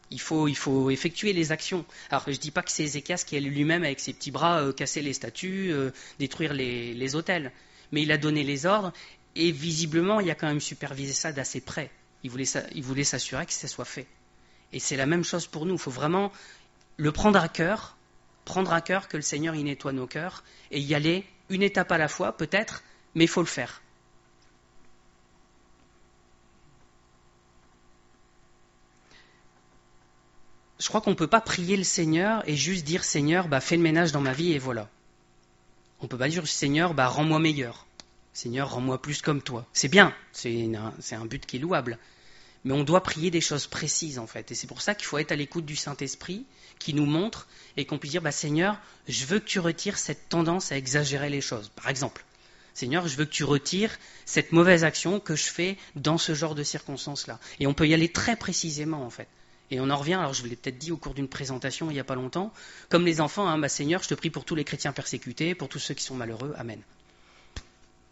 Il faut effectuer les actions. Alors, je ne dis pas que c'est Ézéchias qui allait lui-même, avec ses petits bras, casser les statues, détruire les autels. Mais il a donné les ordres, et visiblement, il a quand même supervisé ça d'assez près. Il voulait s'assurer que ça soit fait. Et c'est la même chose pour nous. Il faut vraiment le prendre à cœur que le Seigneur y nettoie nos cœurs, et y aller une étape à la fois, peut-être, mais il faut le faire. Je crois qu'on ne peut pas prier le Seigneur et juste dire « Seigneur, fais le ménage dans ma vie et voilà ». On ne peut pas dire « Seigneur, rends-moi meilleur ». « Seigneur, rends-moi plus comme toi ». C'est bien, c'est un but qui est louable. Mais on doit prier des choses précises en fait. Et c'est pour ça qu'il faut être à l'écoute du Saint-Esprit qui nous montre et qu'on puisse dire « Seigneur, je veux que tu retires cette tendance à exagérer les choses ». Par exemple, Seigneur, je veux que tu retires cette mauvaise action que je fais dans ce genre de circonstances-là. Et on peut y aller très précisément, en fait. Et on en revient, alors je vous l'ai peut-être dit au cours d'une présentation il n'y a pas longtemps, comme les enfants, hein, Seigneur, je te prie pour tous les chrétiens persécutés, pour tous ceux qui sont malheureux, Amen.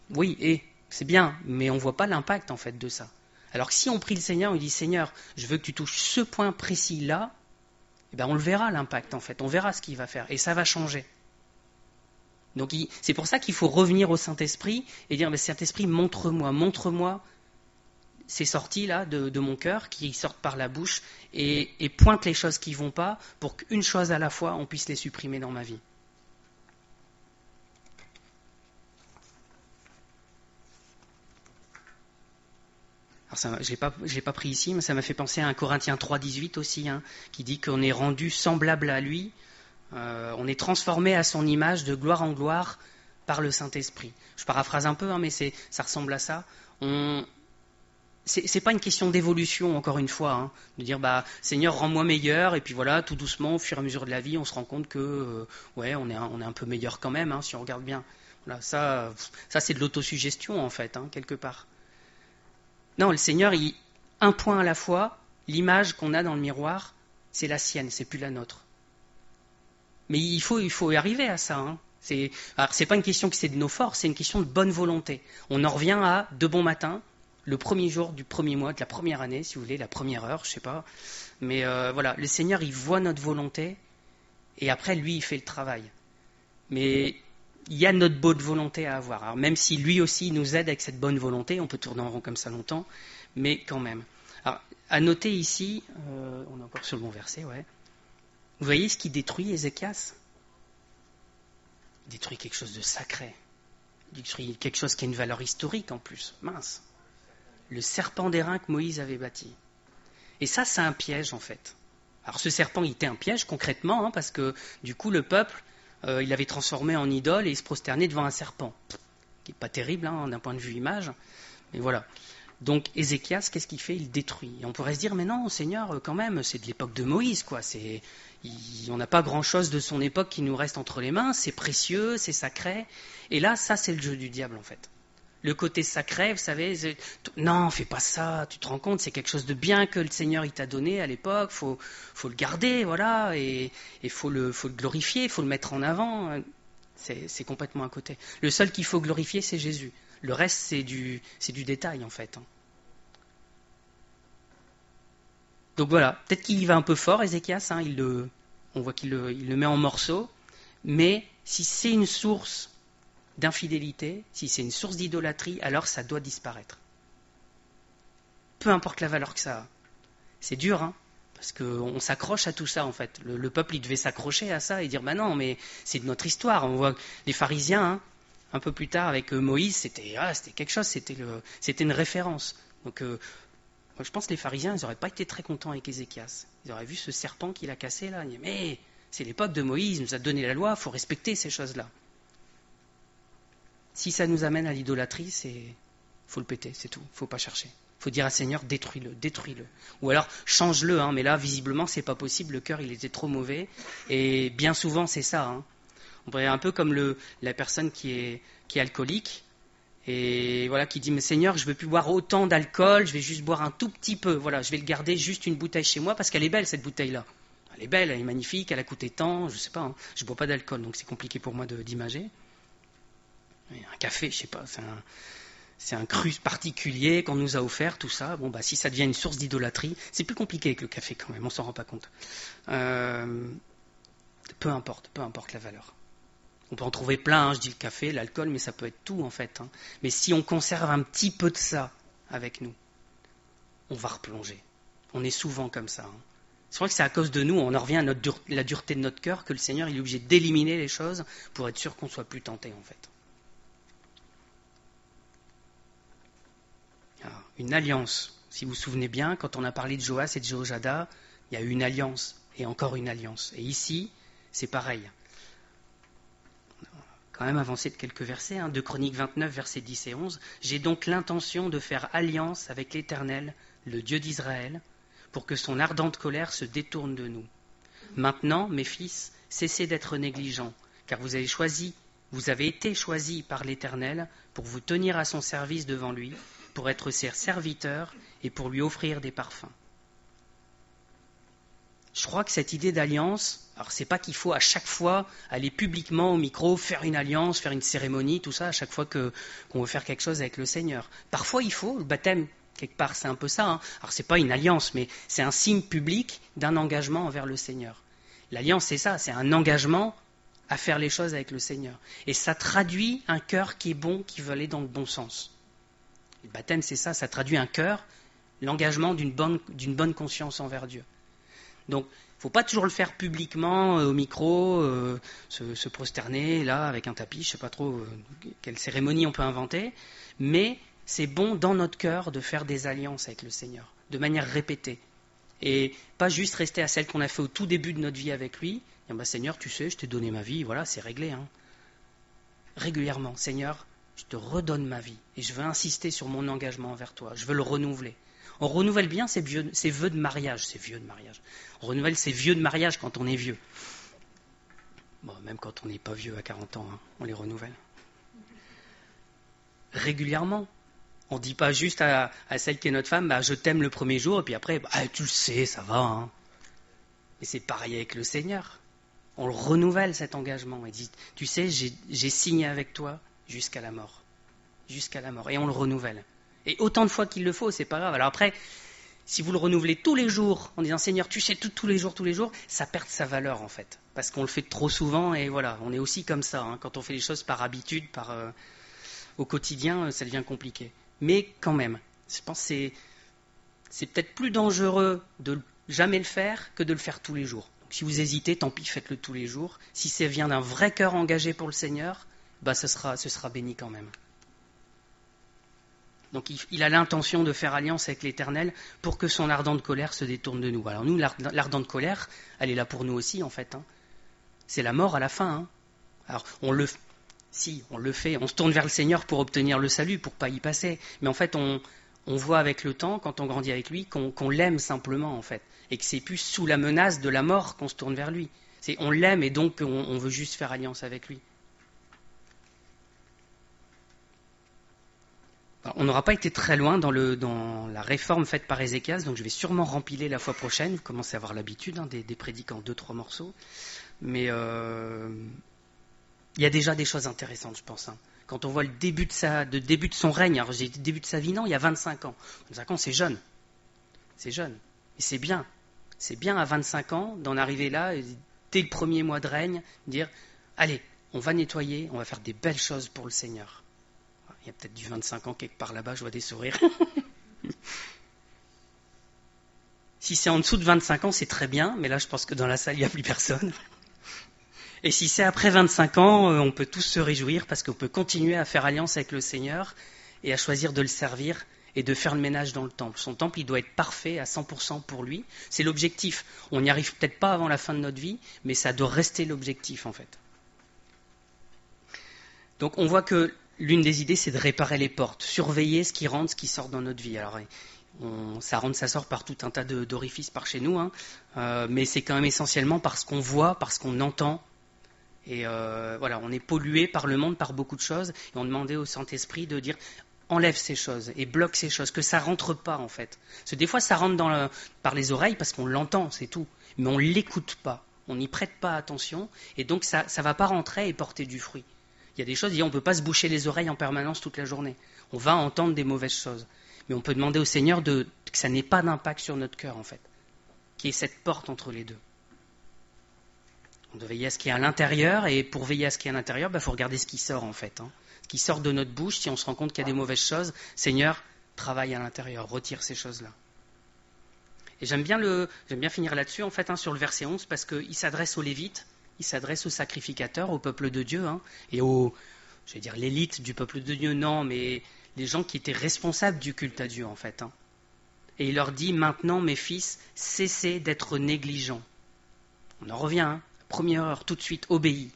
Oui, et c'est bien, mais on ne voit pas l'impact, en fait, de ça. Alors que si on prie le Seigneur, on dit, Seigneur, je veux que tu touches ce point précis-là, eh bien on le verra, l'impact, en fait. On verra ce qu'il va faire, et ça va changer. Donc c'est pour ça qu'il faut revenir au Saint-Esprit et dire, Saint-Esprit, montre-moi ces sorties là de mon cœur qui sortent par la bouche et pointe les choses qui ne vont pas pour qu'une chose à la fois, on puisse les supprimer dans ma vie. Alors je ne l'ai pas pris ici, mais ça m'a fait penser à 1 Corinthiens 3,18 aussi, hein, qui dit qu'on est rendu semblable à lui. On est transformé à son image de gloire en gloire par le Saint-Esprit. Je paraphrase un peu, hein, mais ça ressemble à ça. C'est pas une question d'évolution, encore une fois, hein, de dire Seigneur, rends-moi meilleur, et puis voilà, tout doucement, au fur et à mesure de la vie, on se rend compte que on est un peu meilleur quand même, hein, si on regarde bien. Voilà, ça c'est de l'autosuggestion en fait, hein, quelque part. Non, le Seigneur, un point à la fois, l'image qu'on a dans le miroir, c'est la sienne, c'est plus la nôtre. Mais il faut y arriver à ça. Hein. Alors, c'est pas une question que c'est de nos forces, c'est une question de bonne volonté. On en revient à de bon matin, le premier jour du premier mois, de la première année, si vous voulez, la première heure, je sais pas. Mais voilà, le Seigneur, il voit notre volonté, et après, lui, il fait le travail. Mais il y a notre bonne volonté à avoir. Alors, même si lui aussi nous aide avec cette bonne volonté, on peut tourner en rond comme ça longtemps, mais quand même. Alors, à noter ici, on est encore sur le bon verset, ouais. Vous voyez ce qui détruit Ézéchias ? Il détruit quelque chose de sacré. Il détruit quelque chose qui a une valeur historique en plus. Mince. Le serpent d'airain que Moïse avait bâti. Et ça, c'est un piège en fait. Alors ce serpent, il était un piège concrètement, hein, parce que du coup, le peuple, il l'avait transformé en idole et il se prosternait devant un serpent. Qui n'est pas terrible hein, d'un point de vue image, mais voilà. Donc Ézéchias, qu'est-ce qu'il fait ? Il détruit. Et on pourrait se dire, mais non, Seigneur, quand même, c'est de l'époque de Moïse, quoi. On n'a pas grand-chose de son époque qui nous reste entre les mains, c'est précieux, c'est sacré. Et là, ça, c'est le jeu du diable, en fait. Le côté sacré, vous savez, non, fais pas ça, tu te rends compte, c'est quelque chose de bien que le Seigneur il t'a donné à l'époque, faut le garder, voilà, et faut le glorifier, il faut le mettre en avant. C'est complètement à côté. Le seul qu'il faut glorifier, c'est Jésus. Le reste, c'est du détail, en fait. Donc voilà, peut-être qu'il y va un peu fort, Ézéchias, hein, on voit qu'il le met en morceaux, mais si c'est une source d'infidélité, si c'est une source d'idolâtrie, alors ça doit disparaître. Peu importe la valeur que ça a. C'est dur, hein, parce qu'on s'accroche à tout ça, en fait. Le peuple, il devait s'accrocher à ça et dire, non, mais c'est de notre histoire. On voit les pharisiens, hein, un peu plus tard, avec Moïse, c'était quelque chose, c'était une référence. Donc, moi, je pense que les pharisiens, ils n'auraient pas été très contents avec Ézéchias. Ils auraient vu ce serpent qu'il a cassé, là. Ils disaient, mais c'est l'époque de Moïse, il nous a donné la loi, il faut respecter ces choses-là. Si ça nous amène à l'idolâtrie, faut le péter, c'est tout. Il ne faut pas chercher. Il faut dire à Seigneur, détruis-le. Ou alors, change-le, hein, mais là, visiblement, c'est pas possible, le cœur, il était trop mauvais. Et bien souvent, c'est ça. Hein. On pourrait un peu comme la personne qui est alcoolique, et voilà, qui dit, mais Seigneur, je ne veux plus boire autant d'alcool, je vais juste boire un tout petit peu. Voilà, je vais le garder juste une bouteille chez moi, parce qu'elle est belle, cette bouteille-là. Elle est belle, elle est magnifique, elle a coûté tant, je ne sais pas. Hein. Je ne bois pas d'alcool, donc c'est compliqué pour moi d'imager. Un café, je ne sais pas, c'est un cru particulier qu'on nous a offert, tout ça. Bon, si ça devient une source d'idolâtrie, c'est plus compliqué avec le café quand même, on ne s'en rend pas compte. Peu importe la valeur. On peut en trouver plein, hein, je dis le café, l'alcool, mais ça peut être tout en fait. Hein. Mais si on conserve un petit peu de ça avec nous, on va replonger. On est souvent comme ça. Hein. C'est vrai que c'est à cause de nous, on en revient à la dureté de notre cœur, que le Seigneur il est obligé d'éliminer les choses pour être sûr qu'on ne soit plus tenté en fait. Alors, une alliance. Si vous vous souvenez bien, quand on a parlé de Joas et de Jéhoiada, il y a eu une alliance et encore une alliance. Et ici, c'est pareil. Quand même avancé de quelques versets, hein, 2 Chroniques 29, versets 10 et 11. « J'ai donc l'intention de faire alliance avec l'Éternel, le Dieu d'Israël, pour que son ardente colère se détourne de nous. Maintenant, mes fils, cessez d'être négligents, car vous avez choisi Vous avez été choisis par l'Éternel pour vous tenir à son service devant lui, pour être ses serviteurs et pour lui offrir des parfums. Je crois que cette idée d'alliance, alors c'est pas qu'il faut à chaque fois aller publiquement au micro, faire une alliance, faire une cérémonie, tout ça, à chaque fois qu'on veut faire quelque chose avec le Seigneur. Parfois il faut, le baptême, quelque part c'est un peu ça. Alors c'est pas une alliance, mais c'est un signe public d'un engagement envers le Seigneur. L'alliance c'est ça, c'est un engagement à faire les choses avec le Seigneur. Et ça traduit un cœur qui est bon, qui veut aller dans le bon sens. Le baptême c'est ça, ça traduit un cœur, l'engagement d'une bonne conscience envers Dieu. Donc, il ne faut pas toujours le faire publiquement, au micro, se prosterner là avec un tapis, je ne sais pas trop quelle cérémonie on peut inventer, mais c'est bon dans notre cœur de faire des alliances avec le Seigneur, de manière répétée. Et pas juste rester à celle qu'on a fait au tout début de notre vie avec lui, et dire, Seigneur, tu sais, je t'ai donné ma vie, voilà, c'est réglé. Hein. Régulièrement, Seigneur, je te redonne ma vie, et je veux insister sur mon engagement envers toi, je veux le renouveler. On renouvelle bien ces vœux de mariage, On renouvelle ces vœux de mariage quand on est vieux. Bon, même quand on n'est pas vieux à 40 ans, hein, on les renouvelle. Régulièrement. On ne dit pas juste à celle qui est notre femme, je t'aime le premier jour, et puis après, tu le sais, ça va. Hein. Et c'est pareil avec le Seigneur. On le renouvelle cet engagement. Il dit, tu sais, j'ai signé avec toi jusqu'à la mort. Jusqu'à la mort. Et on le renouvelle. Et autant de fois qu'il le faut, c'est pas grave. Alors après, si vous le renouvelez tous les jours, en disant Seigneur, tu sais tous les jours, ça perd sa valeur en fait. Parce qu'on le fait trop souvent et voilà, on est aussi comme ça. Hein. Quand on fait les choses par habitude, au quotidien, ça devient compliqué. Mais quand même, je pense que c'est peut-être plus dangereux de jamais le faire que de le faire tous les jours. Donc, si vous hésitez, tant pis, faites-le tous les jours. Si ça vient d'un vrai cœur engagé pour le Seigneur, ce sera béni quand même. Donc il a l'intention de faire alliance avec l'Éternel pour que son ardente colère se détourne de nous. Alors nous, l'ardente colère, elle est là pour nous aussi en fait. Hein. C'est la mort à la fin. Hein. Alors on le fait, on se tourne vers le Seigneur pour obtenir le salut, pour pas y passer. Mais en fait, on voit avec le temps, quand on grandit avec lui, qu'on l'aime simplement en fait. Et que c'est plus sous la menace de la mort qu'on se tourne vers lui. On l'aime et donc on veut juste faire alliance avec lui. On n'aura pas été très loin dans la réforme faite par Ézéchias, donc je vais sûrement rempiler la fois prochaine. Vous commencez à avoir l'habitude des prédiques en 2-3 morceaux. Mais il y a déjà des choses intéressantes, je pense. Hein. Quand on voit le début de son règne, alors j'ai dit début de sa vie, non, il y a 25 ans. 25 ans, c'est jeune. C'est jeune. Et c'est bien. C'est bien à 25 ans d'en arriver là, et dès le premier mois de règne, dire, allez, on va nettoyer, on va faire des belles choses pour le Seigneur. Il y a peut-être du 25 ans quelque part là-bas, je vois des sourires. Si c'est en dessous de 25 ans, c'est très bien, mais là je pense que dans la salle, il n'y a plus personne. Et si c'est après 25 ans, on peut tous se réjouir parce qu'on peut continuer à faire alliance avec le Seigneur et à choisir de le servir et de faire le ménage dans le temple. Son temple, il doit être parfait à 100% pour lui. C'est l'objectif. On n'y arrive peut-être pas avant la fin de notre vie, mais ça doit rester l'objectif en fait. Donc on voit que l'une des idées, c'est de réparer les portes, surveiller ce qui rentre, ce qui sort dans notre vie. Alors, ça rentre, ça sort par tout un tas d'orifices par chez nous, hein, mais c'est quand même essentiellement parce qu'on voit, parce qu'on entend. Et voilà, on est pollué par le monde, par beaucoup de choses. Et on demandait au Saint-Esprit de dire enlève ces choses et bloque ces choses, que ça rentre pas en fait. Parce que des fois, ça rentre par les oreilles parce qu'on l'entend, c'est tout. Mais on l'écoute pas, on n'y prête pas attention, et donc ça va pas rentrer et porter du fruit. Il y a des choses, on ne peut pas se boucher les oreilles en permanence toute la journée. On va entendre des mauvaises choses. Mais on peut demander au Seigneur que ça n'ait pas d'impact sur notre cœur, en fait. Qu'il y ait cette porte entre les deux. On doit veiller à ce qui est à l'intérieur, et pour veiller à ce qui est à l'intérieur, il faut regarder ce qui sort, en fait. Hein. Ce qui sort de notre bouche, si on se rend compte qu'il y a des mauvaises choses, Seigneur, travaille à l'intérieur, retire ces choses-là. Et j'aime bien finir là-dessus, en fait, sur le verset 11, parce qu'il s'adresse aux Lévites. Il s'adresse aux sacrificateurs, au peuple de Dieu, hein, et l'élite du peuple de Dieu, non, mais les gens qui étaient responsables du culte à Dieu, en fait. Hein. Et il leur dit, maintenant, mes fils, cessez d'être négligents. On en revient, hein. Première heure, tout de suite, obéis.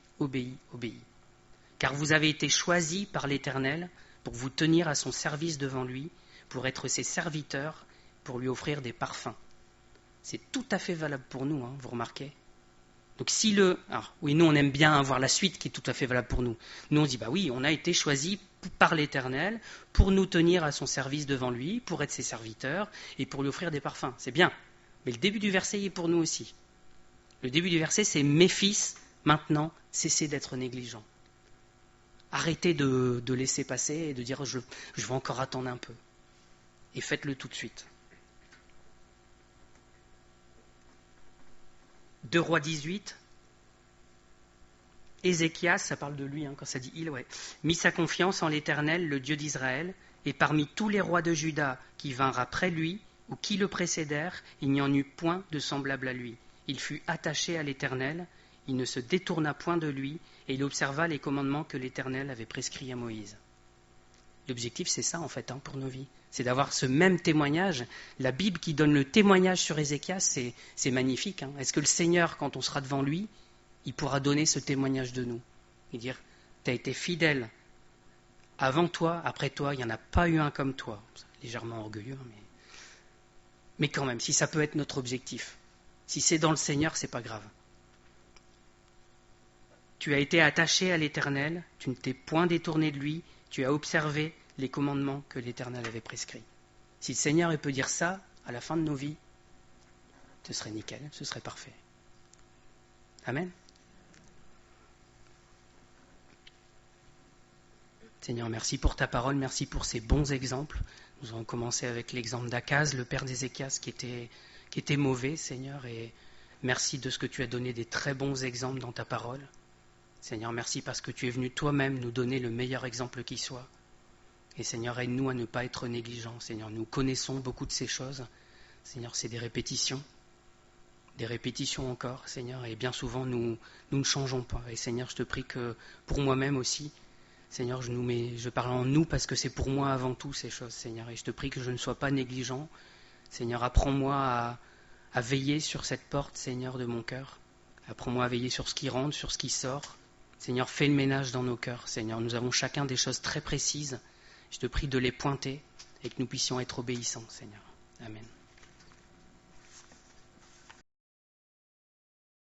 Car vous avez été choisis par l'Éternel pour vous tenir à son service devant lui, pour être ses serviteurs, pour lui offrir des parfums. C'est tout à fait valable pour nous, hein, vous remarquez ? Donc alors, oui, nous on aime bien avoir la suite qui est tout à fait valable pour nous. Nous on dit, bah oui, on a été choisis par l'Éternel pour nous tenir à son service devant lui, pour être ses serviteurs et pour lui offrir des parfums. C'est bien. Mais le début du verset est pour nous aussi. Le début du verset, c'est « Mes fils, maintenant, cessez d'être négligents. » Arrêtez de laisser passer et de dire « je vais encore attendre un peu. » Et faites-le tout de suite. 2 Rois 18, Ézéchias, ça parle de lui, quand ça dit il, mit sa confiance en l'Éternel, le Dieu d'Israël, et parmi tous les rois de Juda qui vinrent après lui, ou qui le précédèrent, il n'y en eut point de semblable à lui. Il fut attaché à l'Éternel, il ne se détourna point de lui, et il observa les commandements que l'Éternel avait prescrits à Moïse. L'objectif, c'est ça, en fait, pour nos vies. C'est d'avoir ce même témoignage. La Bible qui donne le témoignage sur Ézéchias, c'est magnifique. Est-ce que le Seigneur, quand on sera devant lui, il pourra donner ce témoignage de nous et dire, tu as été fidèle avant toi, après toi, il n'y en a pas eu un comme toi. Légèrement orgueilleux, mais quand même, si ça peut être notre objectif. Si c'est dans le Seigneur, c'est pas grave. Tu as été attaché à l'Éternel, tu ne t'es point détourné de lui, tu as observé les commandements que l'Éternel avait prescrits. Si le Seigneur peut dire ça à la fin de nos vies, ce serait nickel, ce serait parfait. Amen. Seigneur, merci pour ta parole, merci pour ces bons exemples. Nous avons commencé avec l'exemple d'Akaz, le père d'Ézéchias, qui était mauvais, Seigneur, et merci de ce que tu as donné des très bons exemples dans ta parole. Seigneur, merci parce que tu es venu toi-même nous donner le meilleur exemple qui soit. Et Seigneur, aide-nous à ne pas être négligents. Seigneur, nous connaissons beaucoup de ces choses. Seigneur, c'est des répétitions encore, Seigneur, et bien souvent nous ne changeons pas. Et Seigneur, je te prie que pour moi-même aussi, Seigneur, je parle en nous parce que c'est pour moi avant tout ces choses, Seigneur, et je te prie que je ne sois pas négligent. Seigneur, apprends-moi à veiller sur cette porte, Seigneur, de mon cœur. Apprends-moi à veiller sur ce qui rentre, sur ce qui sort. Seigneur, fais le ménage dans nos cœurs, Seigneur. Nous avons chacun des choses très précises. Je te prie de les pointer et que nous puissions être obéissants, Seigneur. Amen.